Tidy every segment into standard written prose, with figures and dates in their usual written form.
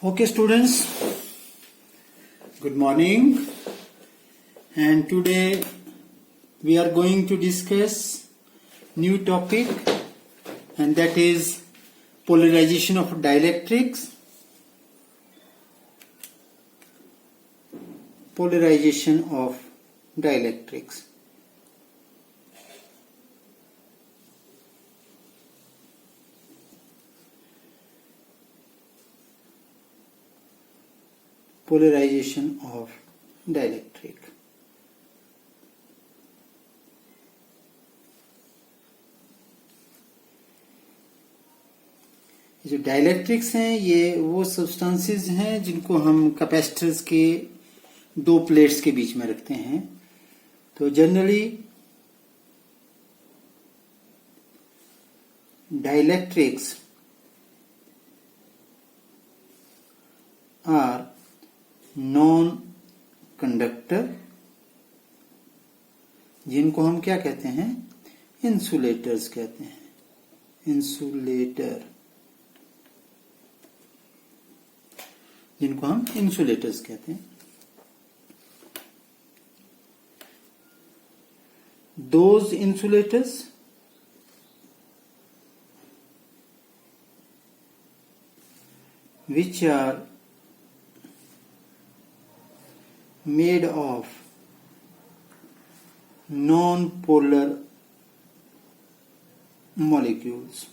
Okay, students, good morning. And today we are going to discuss new topic, and that is polarization of dielectrics. Polarization of dielectrics. Polarization of dielectric. जो dielectrics हैं ये वो substances हैं जिनको हम capacitors के दो plates के बीच में रखते हैं. तो generally dielectrics are non conductor, जिनको हम क्या कहते हैं, इंसुलेटर्स कहते हैं. इंसुलेटर, जिनको हम इंसुलेटर्स कहते हैं. Those insulators which are made of non-polar molecules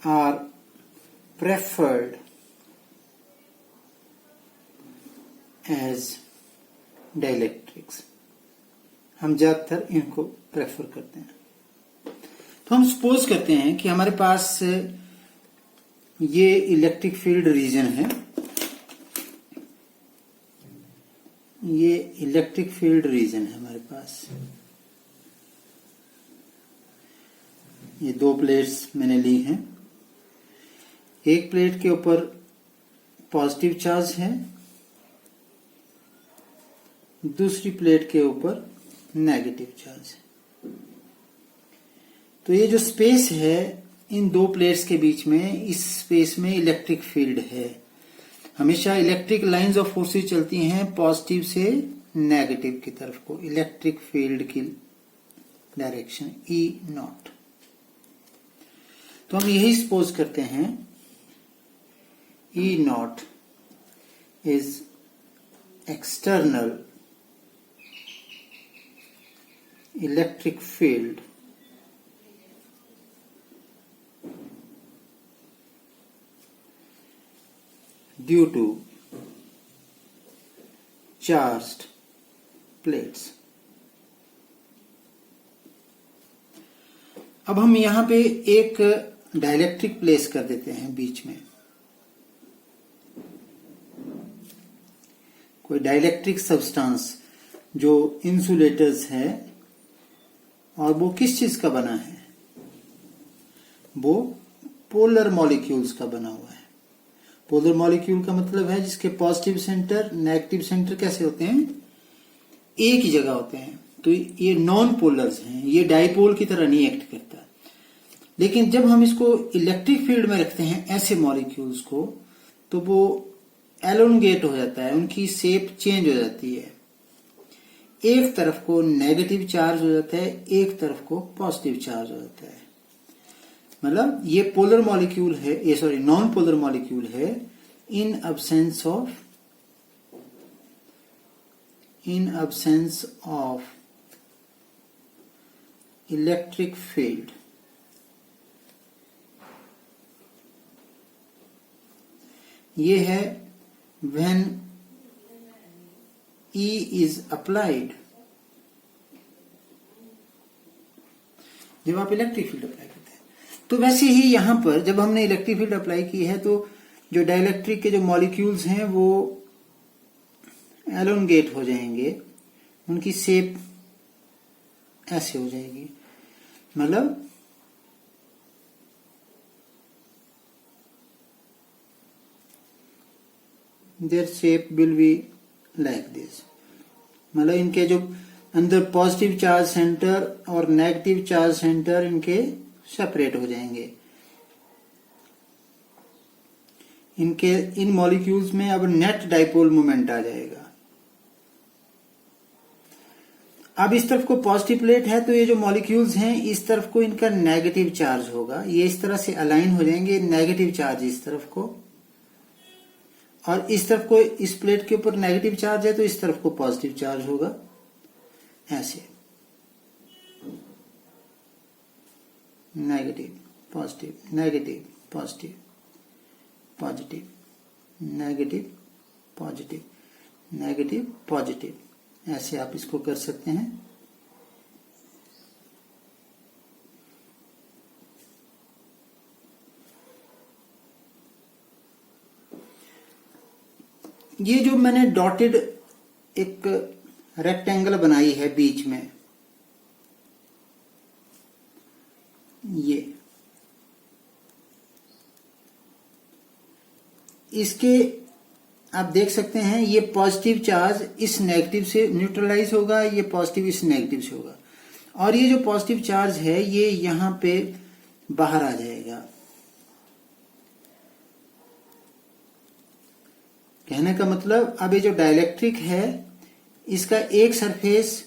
are preferred as dielectrics. हम ज्यादातर इनको प्रेफर करते हैं. तो हम सपोज करते हैं कि हमारे पास ये इलेक्ट्रिक फील्ड रीजन है. ये इलेक्ट्रिक फील्ड रीजन है हमारे पास. ये दो प्लेट्स मैंने ली हैं. एक प्लेट के ऊपर पॉजिटिव चार्ज है, दूसरी प्लेट के ऊपर नेगेटिव चार्ज है. तो ये जो स्पेस है इन दो प्लेट्स के बीच में, इस स्पेस में इलेक्ट्रिक फील्ड है. हमेशा इलेक्ट्रिक लाइंस ऑफ फोर्सेस चलती हैं पॉजिटिव से नेगेटिव की तरफ को. इलेक्ट्रिक फील्ड की डायरेक्शन ई नॉट. तो हम यही सपोज करते हैं E nought is external electric field due to charged plates. अब हम यहां पे एक डाइलेक्ट्रिक प्लेस कर देते हैं बीच में. कोई डाइलेक्ट्रिक सब्सटेंस जो इंसुलेटर्स है, और वो किस चीज का बना है, वो पोलर मॉलिक्यूल्स का बना हुआ है. पोलर मॉलिक्यूल का मतलब है जिसके पॉजिटिव सेंटर नेगेटिव सेंटर कैसे होते हैं, एक ही जगह होते हैं. तो ये नॉन पोलर्स हैं, ये डाइपोल की तरह नहीं एक्ट करता. लेकिन जब हम इसको इलेक्ट्रिक फील्ड में रखते हैं ऐसे मॉलिक्यूल्स को, तो वो एलोंगेट हो जाता है, उनकी शेप चेंज हो जाती है. एक तरफ को नेगेटिव चार्ज हो जाता है, एक तरफ को पॉजिटिव चार्ज हो जाता है. मतलब ये पोलर मॉलिक्यूल है, ये सॉरी नॉन पोलर मॉलिक्यूल है इन अब्सेंस ऑफ इलेक्ट्रिक फील्ड. ये है व्हेन E is applied. जब आप इलेक्ट्रिक फील्ड अप्लाई करते हैं, तो वैसे ही यहां पर जब हमने इलेक्ट्रिक फील्ड अप्लाई की है, तो जो डाइलेक्ट्रिक के जो मॉलिक्यूल्स हैं वो एलोंगेट हो जाएंगे, उनकी शेप ऐसे हो जाएगी. मतलब their shape will be like this. मतलब इनके जो अंदर पॉजिटिव चार्ज सेंटर और नेगेटिव चार्ज सेंटर इनके सेपरेट हो जाएंगे. इन मॉलिक्यूल्स में अब नेट डाइपोल मोमेंट आ जाएगा। अब इस तरफ को पॉजिटिव प्लेट है तो ये जो मॉलिक्यूल्स हैं इस तरफ को इनका नेगेटिव चार्ज होगा, ये इस तरह से अलाइन हो जाएंगे, नेगेटिव चार्ज इस तरफ को, और इस तरफ को इस प्लेट के ऊपर नेगेटिव चार्ज है तो इस तरफ को पॉजिटिव चार्ज होगा, ऐसे negative positive negative positive positive negative positive negative positive, ऐसे आप इसको कर सकते हैं। ये जो मैंने डॉटेड एक रेक्टेंगल बनाई है बीच में, ये इसके आप देख सकते हैं ये पॉजिटिव चार्ज इस नेगेटिव से न्यूट्रलाइज होगा, ये पॉजिटिव इस नेगेटिव से होगा, और ये जो पॉजिटिव चार्ज है ये यहां पे बाहर आ जाएगा। कहने का मतलब अब ये जो डाइलेक्ट्रिक है इसका एक सरफेस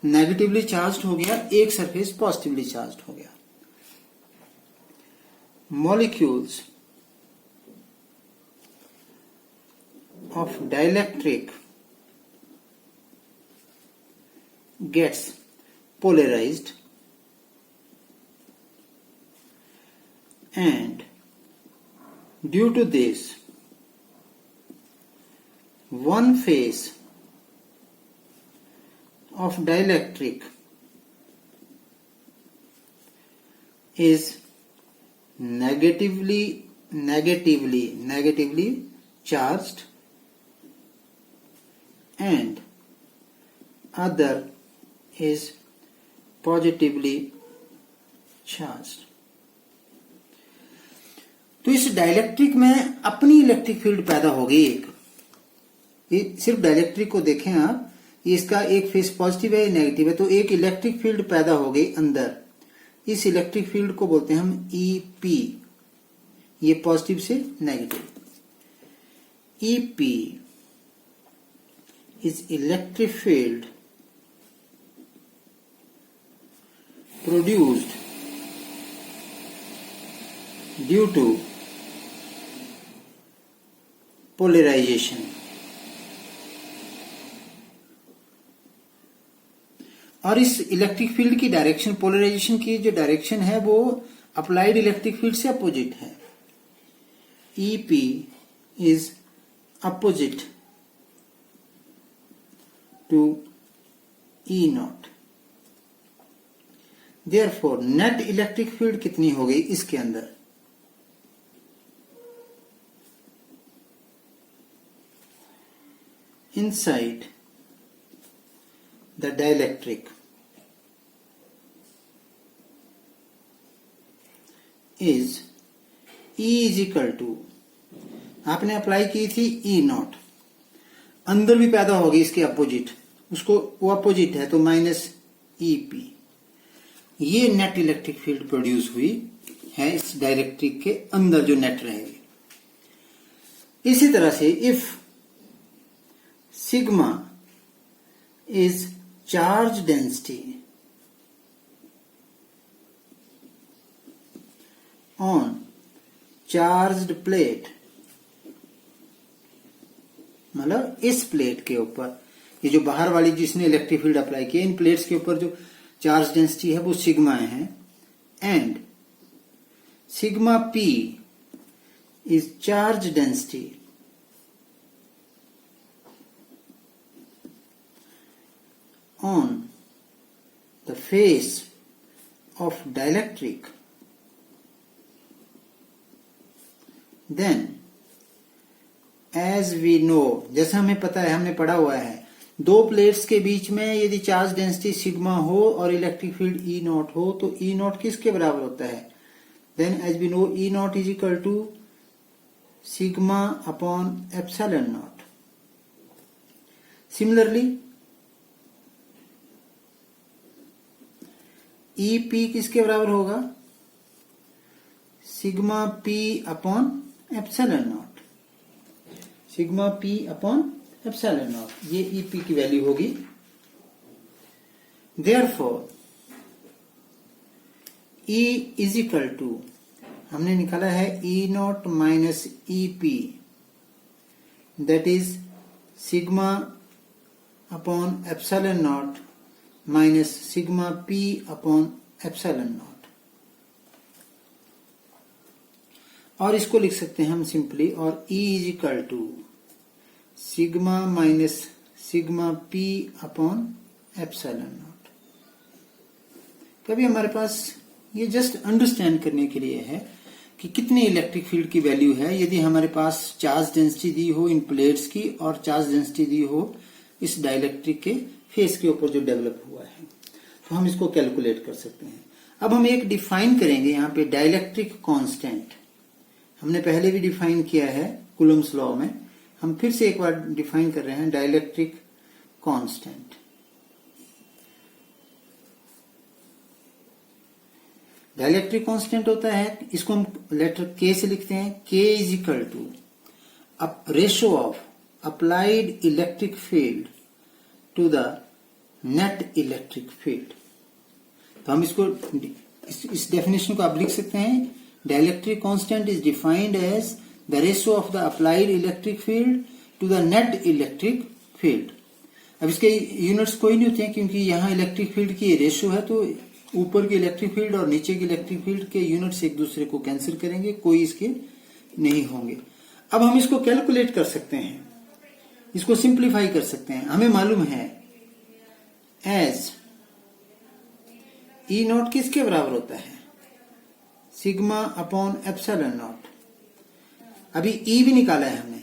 नेगेटिवली चार्ज्ड हो गया, एक सरफेस पॉजिटिवली चार्ज्ड हो गया। Molecules of dielectric gets polarized and due to this one phase of dielectric is negatively charged and other is positively charged। तो इस डाइलेक्ट्रिक में अपनी इलेक्ट्रिक फील्ड पैदा हो गई एक, ये सिर्फ डाइलेक्ट्रिक को देखें आप, इसका एक फेस पॉजिटिव है नेगेटिव है, तो एक इलेक्ट्रिक फील्ड पैदा हो गई अंदर। इस इलेक्ट्रिक फील्ड को बोलते हैं हम EP, ये पॉजिटिव से negative. EP is electric field produced due to polarization। और इस इलेक्ट्रिक फील्ड की डायरेक्शन, पोलराइजेशन की जो डायरेक्शन है वो अप्लाइड इलेक्ट्रिक फील्ड से अपोजिट है। EP is opposite to E0। Therefore net electric field कितनी हो गई इसके अंदर, inside the dielectric is E is equal to, आपने अप्लाई की थी E0, अंदर भी पैदा होगी इसके अपोजिट, उसको वो अपोजिट है तो -EP। ये नेट इलेक्ट्रिक फील्ड प्रोड्यूस हुई है इस डाइलेक्ट्रिक के अंदर जो नेट रहेगी। इसी तरह से if sigma is charge density on charged plate, मतलब इस प्लेट के ऊपर, ये जो बाहर वाली जिसने इलेक्ट्रिक फील्ड अप्लाई किया, इन प्लेट्स के ऊपर जो चार्ज डेंसिटी है वो सिग्मा है, and sigma P is charge density on the face of dielectric, then as we know, जैसा हमें पता है, हमने पढ़ा हुआ है, दो प्लेट्स के बीच में यदि चार्ज डेंसिटी सिग्मा हो और इलेक्ट्रिक फील्ड E0 हो तो E0 किसके बराबर होता है, then as we know E0 is equal to sigma upon epsilon nought. Similarly EP किसके बराबर होगा, sigma P upon epsilon nought. Sigma P upon epsilon nought, ये ईपी की वैल्यू होगी। Therefore E is equal to, हमने निकाला है E nought minus E P, that is sigma upon epsilon nought minus sigma P upon epsilon nought. और इसको लिख सकते हैं हम सिंपली, और E is equal to sigma minus sigma P upon epsilon nought. कभी हमारे पास ये जस्ट अंडरस्टैंड करने के लिए है कि कितनी इलेक्ट्रिक फील्ड की वैल्यू है यदि हमारे पास चार्ज डेंसिटी दी हो इन प्लेट्स की और चार्ज डेंसिटी दी हो इस डाइलेक्ट्रिक के फेस के ऊपर जो डेवलप हुआ है, तो हम इसको कैलकुलेट कर सकते हैं। अब हम एक डिफाइन करेंगे यहाँ पे डाइलेक्ट्रिक कांस्टेंट। हमने पहले भी डिफाइन किया है कूलम्ब्स लॉ में, हम फिर से एक बार डिफाइन कर रहे हैं डाइलेक्ट्रिक कांस्टेंट। डाइलेक्ट्रिक कांस्टेंट होता है, इसको हम लेटर के से लिखते हैं, k is equal to ratio of applied electric field to the net electric field. तो हम इसको इस डेफिनेशन को आप लिख सकते हैं, dielectric constant is defined as the ratio of the applied electric field to the net electric field. अब इसके यूनिट्स कोई नहीं होते हैं क्योंकि यहाँ इलेक्ट्रिक फील्ड की रेशो है, तो ऊपर की इलेक्ट्रिक फील्ड और नीचे की इलेक्ट्रिक फील्ड के यूनिट्स एक दूसरे को कैंसिल करेंगे, कोई इसके नहीं होंगे। अब हम इसको कैलकुलेट कर सकते हैं, इसको सिंप्लीफाई कर सकते हैं। हमें मालूम है एज ई नॉट किसके बराबर होता है, सिग्मा अपॉन एप्सिलॉन नॉट। अभी ई भी निकाला है हमने,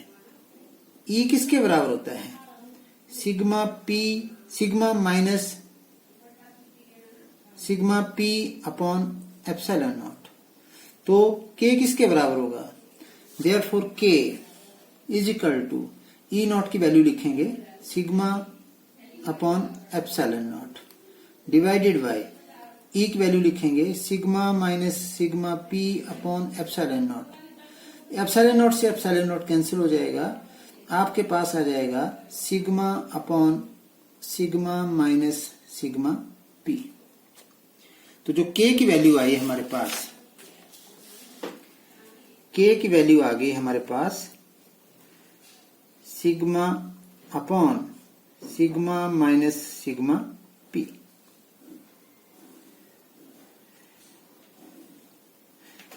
ई किसके बराबर होता है, sigma P, sigma minus sigma P upon epsilon nought. तो के किसके बराबर होगा, therefore K is equal to E nought की वैल्यू लिखेंगे sigma upon epsilon nought divided by E की वैल्यू लिखेंगे sigma minus sigma P upon epsilon nought. Epsilon nought से epsilon nought cancel हो जाएगा, आपके पास आ जाएगा sigma upon sigma minus sigma P. तो जो k की वैल्यू आई हमारे पास, k की वैल्यू आ गई हमारे पास sigma upon sigma minus sigma p।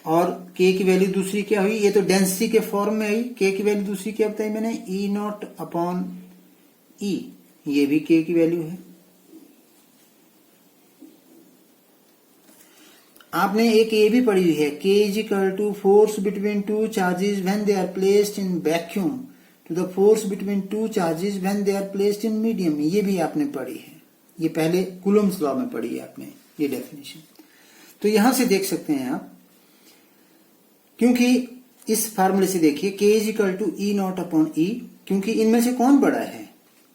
और k की वैल्यू दूसरी क्या हुई, ये तो डेंसिटी के फॉर्म में आई, k की वैल्यू दूसरी क्या बताई मैंने, ई नॉट अपॉन ई, ये भी k की वैल्यू है। आपने एक ये भी पढ़ी हुई है, k is equal to force between two charges when they are placed in vacuum to the force between two charges when they are placed in medium. ये भी आपने पढ़ी है, ये पहले कूलम्ब्स लॉ में पढ़ी है आपने ये डेफिनेशन। तो यहां से देख सकते हैं आप, क्योंकि इस फार्मूले से देखिए k is equal to E nought upon E, क्योंकि इनमें से कौन बड़ा है,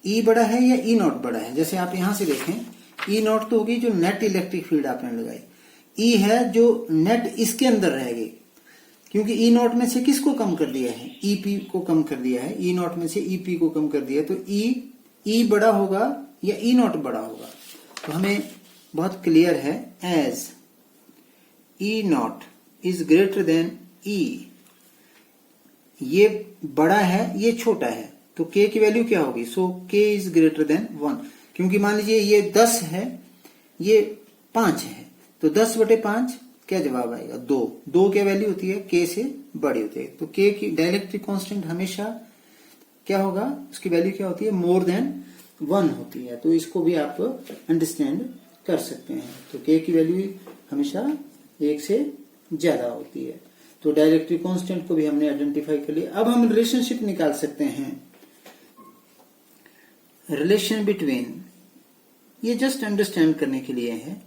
ई बड़ा है या ई नॉट बड़ा है। जैसे आप यहां से देखें, ई नॉट तो होगी जो नेट इलेक्ट्रिक फील्ड आपने लगाई, ई है जो नेट इसके अंदर रहेगी, क्योंकि ई नॉट में से किसको कम कर दिया है, ईपी को कम कर दिया है, ई नॉट में से ईपी को कम कर दिया, तो ई बड़ा होगा या ई नॉट बड़ा होगा। तो हमें बहुत क्लियर है, as E nought is greater than E, ये बड़ा है ये छोटा है, तो k की वैल्यू क्या होगी, सो k इज ग्रेटर देन 1। क्योंकि मान लीजिए ये 10 है ये 5 है, तो 10/5 क्या जवाब आएगा, 2 क्या वैल्यू होती है, k से बड़ी होती है। तो k की डाइलेक्ट्रिक कांस्टेंट हमेशा क्या होगा, उसकी वैल्यू क्या होती है, मोर देन 1 होती है। तो इसको भी आप अंडरस्टैंड कर सकते हैं। तो k की वैल्यू हमेशा 1 से ज्यादा होती है। तो डाइलेक्ट्रिक कांस्टेंट को भी हमने आइडेंटिफाई कर लिया। अब हम रिलेशनशिप निकाल सकते हैं, रिलेशन बिटवीन, ये जस्ट अंडरस्टैंड करने के लिए है,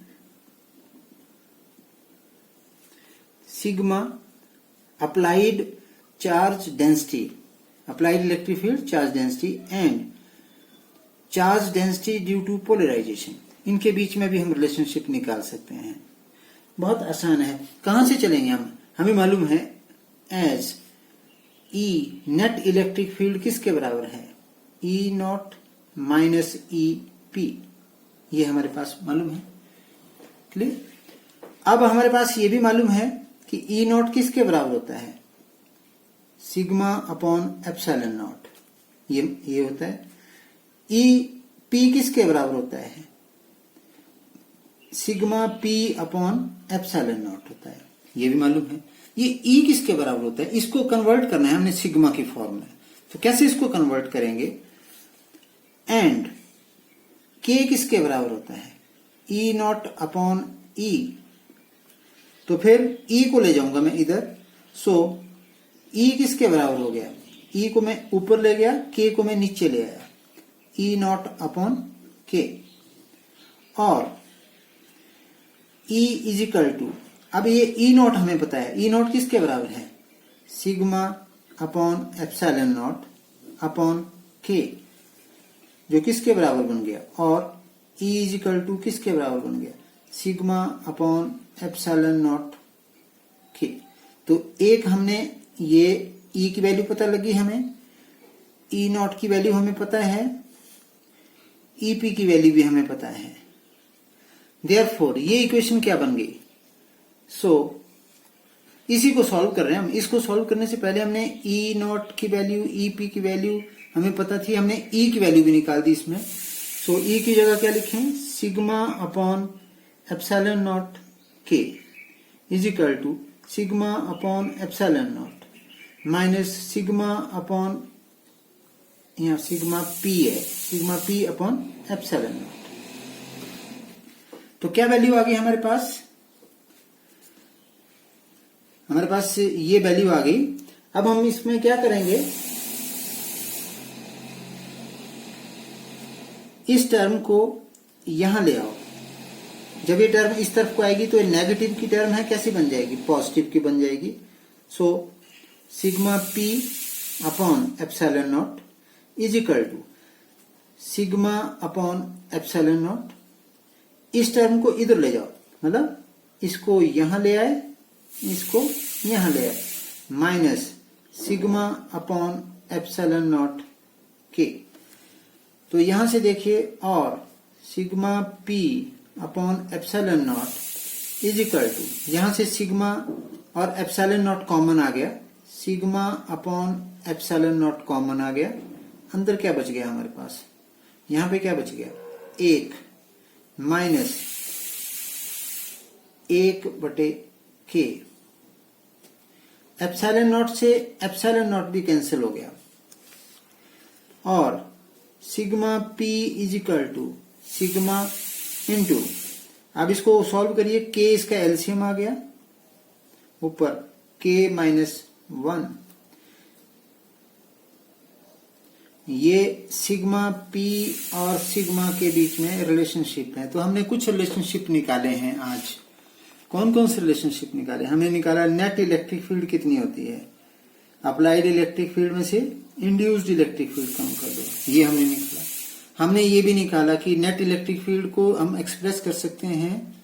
sigma applied charge density, applied electric field charge density and charge density due to polarisation, इनके बीच में भी हम रिलेशनशिप निकाल सकते हैं। बहुत आसान है। कहां से चलेंगे हम, हमें मालूम है as E net electric field किसके बराबर है? E nought minus E P, ये हमारे पास मालूम है। क्लियर? अब हमारे पास ये भी मालूम है कि ई नॉट किसके बराबर होता है? सिग्मा अपॉन एप्सिलॉन नॉट, ये होता है। ई पी किसके बराबर होता है? Sigma P upon epsilon not होता है, ये भी मालूम है। ये ई किसके बराबर होता है? इसको कन्वर्ट करना है हमने सिग्मा की फॉर्म में, तो कैसे इसको कन्वर्ट करेंगे? एंड के किसके बराबर होता है? ई नॉट अपॉन ई, तो फिर ई को ले जाऊंगा मैं इधर, सो ई किसके बराबर हो गया? ई को मैं ऊपर ले गया, के को मैं नीचे ले आया, ई नॉट अपॉन के। और ई इज इक्वल टू, अब ये ई नॉट हमें पता है, ई नॉट किसके बराबर है? Sigma upon epsilon not upon के, जो किसके बराबर बन गया? और ई इज इक्वल टू किसके बराबर बन गया? सिग्मा अपॉन एप्सिलॉन नॉट के। तो एक हमने ये ई की वैल्यू पता लगी हमें, ई नॉट की वैल्यू हमें पता है, ई पी की वैल्यू भी हमें पता है। देयरफॉर ये इक्वेशन क्या बन गई? सो इसी को सॉल्व कर रहे हैं हम। इसको सॉल्व करने से पहले हमने ई नॉट की वैल्यू, ई पी की वैल्यू हमें पता थी, हमने ई की वैल्यू भी निकाल दी इसमें। सो ई की जगह क्या लिखें? Sigma upon epsilon nought k is equal to sigma upon epsilon nought minus sigma upon, यहाँ सिग्मा पी है, sigma P upon epsilon nought. तो क्या वैल्यू आ गई हमारे पास? हमारे पास ये वैल्यू आ गई। अब हम इसमें क्या करेंगे? इस टर्म को यहां ले आओ। जब ये टर्म इस तरफ को आएगी तो ये नेगेटिव की टर्म है, कैसी बन जाएगी? पॉजिटिव की बन जाएगी। So sigma P upon epsilon nought is equal to sigma upon epsilon nought. इस टर्म को इधर ले जाओ, मतलब इसको यहां ले आए, इसको यहां ले आए, minus sigma upon epsilon nought के। तो यहां से देखिए, और sigma P upon epsilon nought is equal to, यहां से सिग्मा और एप्सिलॉन नॉट कॉमन आ गया, sigma upon epsilon nought common आ गया। अंदर क्या बच गया हमारे पास? यहां पे क्या बच गया? 1 माइनस 1/k। एप्सिलॉन नॉट से एप्सिलॉन नॉट भी कैंसिल हो गया, और sigma p is equal to sigma into, अब इसको सॉल्व करिए, k इसका एलसीएम आ गया, ऊपर k माइनस 1, ये सिग्मा पी और सिग्मा के बीच में रिलेशनशिप है। तो हमने कुछ रिलेशनशिप निकाले हैं आज। कौन कौन से रिलेशनशिप निकाले? हमने निकाला नेट इलेक्ट्रिक फील्ड कितनी होती है, अप्लाइड इलेक्ट्रिक फील्ड में से इंड्यूस्ड इलेक्ट्रिक फील्ड कम कर दो, ये हमने निकाला। हमने ये भी निकाला कि नेट इलेक्ट्रिक फील्ड को हम एक्सप्रेस कर सकते हैं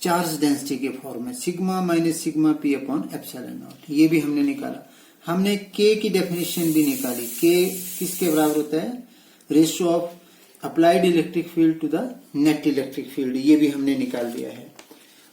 चार्ज डेंसिटी के फॉर्म में, sigma minus sigma P upon epsilon nought, ये भी हमने निकाला। हमने के की डेफिनेशन भी निकाली, के किसके बराबर होता है? Ratio of applied electric field to the net electric field, ये भी हमने निकाल दिया है।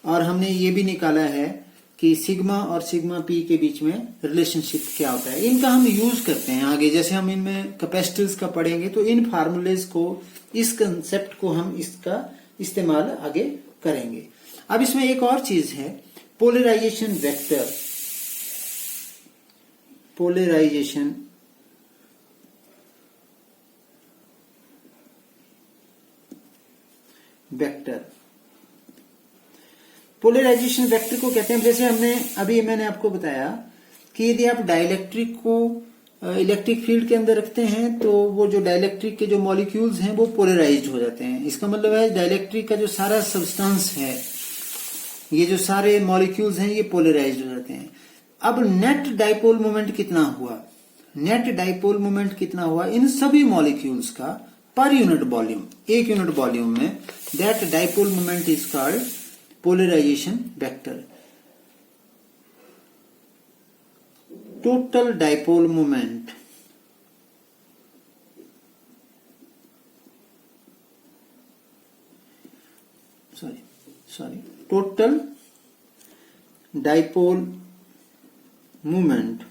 और हमने ये भी निकाला है कि सिग्मा और सिग्मा पी के बीच में रिलेशनशिप क्या होता है। इनका हम यूज करते हैं आगे, जैसे हम इनमें कैपेसिटेंस का पढ़ेंगे तो इन फार्मूलेज को, इस कंसेप्ट को हम इसका इस्तेमाल आगे करेंगे। अब इसमें एक और चीज है, polarisation vector. Polarisation vector, polarisation vector को कहते हैं, जैसे हमने अभी मैंने आपको बताया कि यदि आप डाइलेक्ट्रिक को इलेक्ट्रिक फील्ड के अंदर रखते हैं तो वो जो डाइलेक्ट्रिक के जो मॉलिक्यूल्स हैं वो पोलराइज्ड हो जाते हैं। इसका मतलब है डाइलेक्ट्रिक का जो सारा सब्सटेंस है, ये जो सारे मॉलिक्यूल्स हैं, ये पोलराइज्ड हो जाते हैं। अब नेट डाइपोल मोमेंट कितना हुआ? नेट डाइपोल मोमेंट कितना हुआ इन सभी मॉलिक्यूल्स का पर यूनिट वॉल्यूम, एक यूनिट वॉल्यूम में, that dipole moment is called polarisation vector. total dipole moment total dipole moment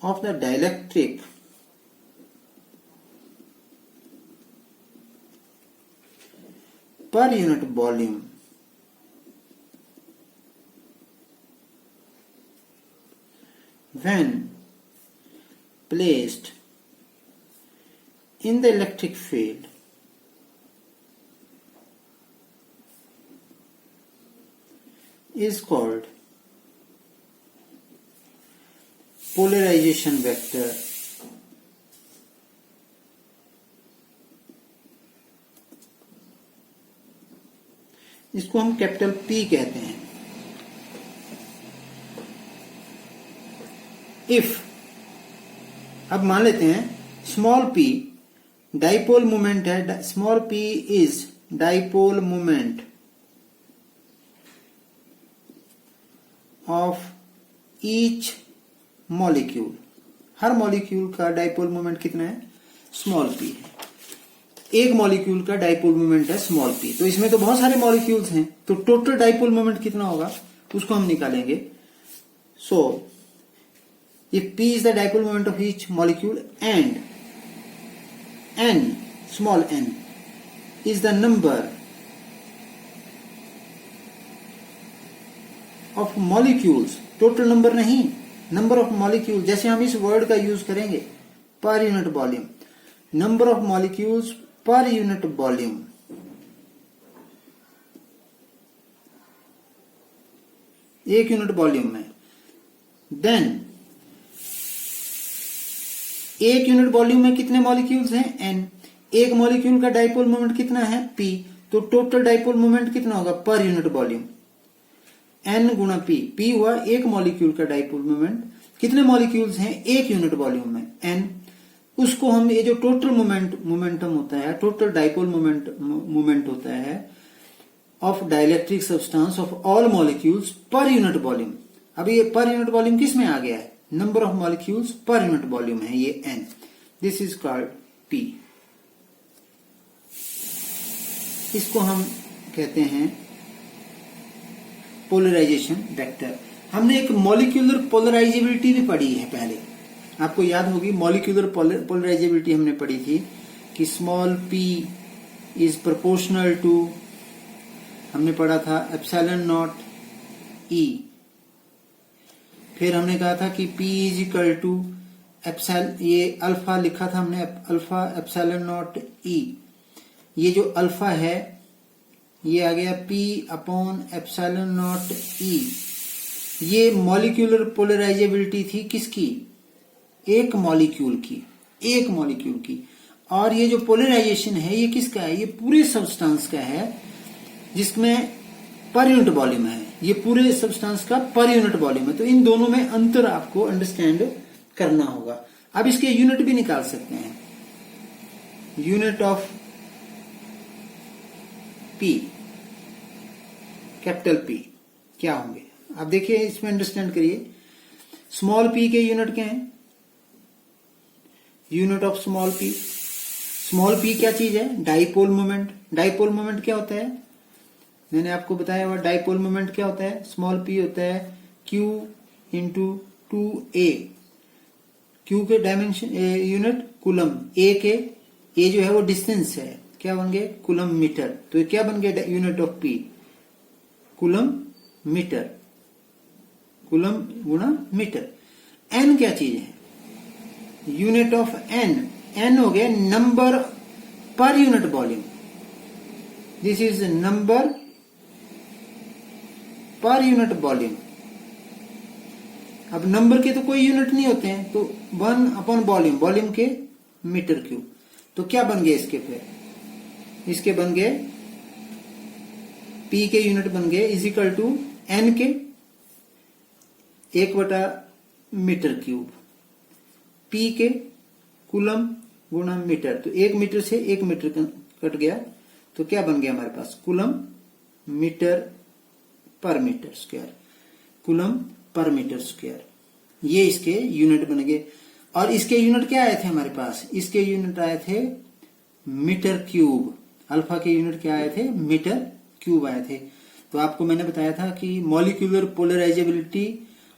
of the dielectric per unit volume when placed in the electric field is called polarization vector. इसको हम capital P कहते हैं. If अब मान लेते हैं small p dipole moment है, small p is dipole moment of each molecule. Her molecule का डाइपोल मोमेंट कितना है? स्मॉल p है. एक मॉलिक्यूल का डाइपोल मोमेंट है स्मॉल p. तो इसमें तो बहुत सारे मॉलिक्यूल्स हैं, तो टोटल डाइपोल मोमेंट कितना होगा उसको हम निकालेंगे. सो if p is the dipole moment of each molecule and n, small n, is the number of molecules, total number नहीं, number of molecules, जैसे हम इस वर्ड का यूज करेंगे per unit volume, number of molecules per unit volume, एक unit volume में, then एक unit volume में कितने मॉलिक्यूल्स हैं? n. एक मॉलिक्यूल का डाइपोल मोमेंट कितना है? p. तो टोटल डाइपोल मोमेंट कितना होगा पर यूनिट वॉल्यूम? n गुणा p. p हुआ एक मॉलिक्यूल का डाइपोल मोमेंट. कितने मॉलिक्यूल्स हैं एक यूनिट वॉल्यूम में? n. उसको हम ये जो टोटल मोमेंटम होता है, टोटल डाइपोल मोमेंट होता है of dielectric substance of all molecules पर यूनिट वॉल्यूम. अब ये पर यूनिट वॉल्यूम किस में आ गया है? नंबर ऑफ मॉलिक्यूल्स पर यूनिट वॉल्यूम है ये n. This is called p. इसको हम कहते हैं पोलराइजेशन वेक्टर. हमने एक मॉलिक्यूलर पोलराइजेबिलिटी भी पढ़ी है पहले, आपको याद होगी. मॉलिक्यूलर पोलराइजेबिलिटी हमने पढ़ी थी कि small p is proportional to, हमने पढ़ा था एप्सिलॉन नॉट e. फिर हमने कहा था कि P इज इक्वल टू ये अल्फा लिखा था हमने, अल्फा एप्सिलॉन नॉट E. ये जो अल्फा है ये आ गया P upon epsilon not E. ये मॉलिक्यूलर पोलराइजेबिलिटी थी किसकी? एक मॉलिक्यूल की. और ये जो पोलराइजेशन है ये किसका है? ये पूरे सब्सटेंस का है जिसमें पर यूनिट वॉल्यूम है. ये पूरे सब्सटेंस का पर यूनिट वॉल्यूम है. तो इन दोनों में अंतर आपको अंडरस्टैंड करना होगा. अब इसके यूनिट भी निकाल सकते हैं. Unit of P, capital P क्या होंगे? आप देखिए इसमें अंडरस्टैंड करिए. स्मॉल p के यूनिट क्या है? Unit of small p. Small p क्या चीज है? Dipole moment. डाइपोल मोमेंट क्या होता है? मैंने आपको बताया हुआ डाइपोल मोमेंट क्या होता है? स्मॉल p होता है q इंटू 2a. q के डायमेंशन यूनिट कूलम, a के a जो है वो डिस्टेंस है, क्या बन गए? Coulomb metre. तो ये क्या बन गया? Unit of p coulomb metre. Coulomb गुणा मीटर. n क्या चीज है? यूनिट ऑफ n हो गया नंबर पर unit volume. This is number पर यूनिट वॉल्यूम. अब नंबर के तो कोई यूनिट नहीं होते हैं, तो 1 अपॉन वॉल्यूम, वॉल्यूम के मीटर क्यूब. तो क्या बन गए इसके? फिर इसके बन गए p के यूनिट बन गए इज इक्वल टू n के 1/मीटर क्यूब, p के कूलम गुणा मीटर. तो 1 मीटर से 1 मीटर कट गया, तो क्या बन गया हमारे पास? Coulomb metre per metre square. Coulomb per metre square. ये इसके यूनिट बन गए। और इसके यूनिट क्या आए थे हमारे पास? इसके यूनिट आए थे मीटर क्यूब। अल्फा के यूनिट क्या आए थे? मीटर क्यूब आए थे। तो आपको मैंने बताया था कि मॉलिक्यूलर पोलराइजेबिलिटी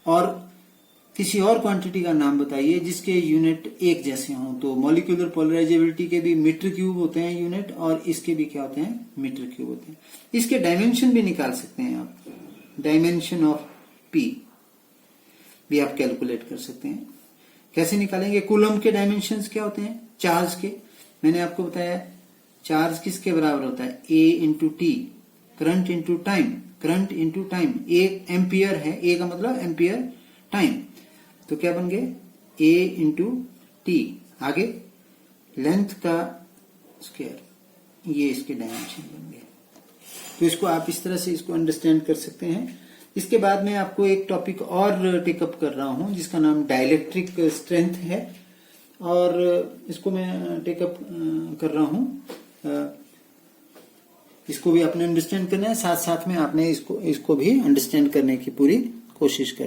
और किसी और क्वांटिटी का नाम बताइए जिसके यूनिट एक जैसे हों। तो मॉलिक्यूलर पोलराइजेबिलिटी के भी मीटर क्यूब होते हैं यूनिट, और इसके भी क्या होते हैं? मीटर क्यूब होते हैं। इसके डायमेंशन भी निकाल सकते हैं आप। डायमेंशन ऑफ पी भी आप कैलकुलेट कर सकते हैं। कैसे निकालेंगे? कूलम के डायमेंशंस क्या होते हैं? चार्ज के। मैंने आपको बताया चार्ज किसके बराबर होता है? A into T, current into time. Current into time, एक एम्पियर है, ए का मतलब एम्पियर टाइम। तो क्या बन गए? ए इंटू टी। आगे लेंथ का स्क्वायर, ये इसके डायमेंशन बन गए। तो इसको आप इस तरह से इसको अंडरस्टैंड कर सकते हैं। इसके बाद मैं आपको एक टॉपिक और टेकअप कर रहा हूं जिसका नाम डाइलेक्ट्रिक स्ट्रेंथ है, और इसको मैं टेकअप कर रहा हूं। इसको भी आपने अंडरस्टैंड करना है, साथ साथ में आपने इसको भी अंडरस्टैंड करने की पूरी कोशिश करनी है।